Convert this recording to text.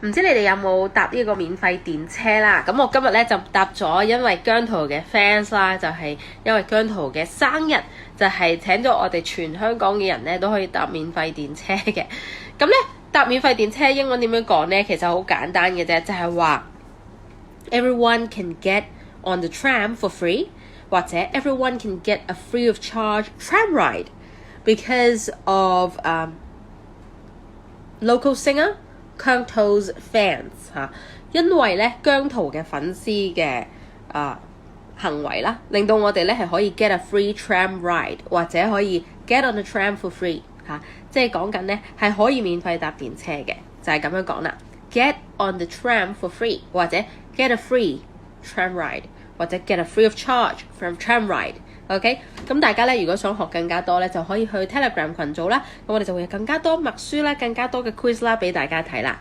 唔知你哋有冇搭呢個免費電車啦？咁我今日咧就搭咗，因為姜濤嘅 fans 啦，就係因為姜濤嘅生日，就係請咗我哋全香港嘅人咧都可以搭免費電車嘅。咁咧搭免費電車英文點樣講咧？其實好簡單嘅啫，就係話 everyone can get on the tram for free， 或者 everyone can get a free of charge tram ride because of local singer姜濤 fans 嚇，因為咧姜濤嘅粉絲嘅行為啦，令到我哋咧係可以 get a free tram ride， 或者可以 get on the tram for free 嚇，即係講緊咧係可以免費搭電車嘅，就係咁樣講啦。Get on the tram for free， 或者 get a free tram ride， 或者 get a free of charge from tram ride。OK， 咁大家咧如果想學更加多咧，就可以去 Telegram 群組啦。咁我哋就會有更加多默書啦，更加多嘅 quiz 啦，俾大家睇啦。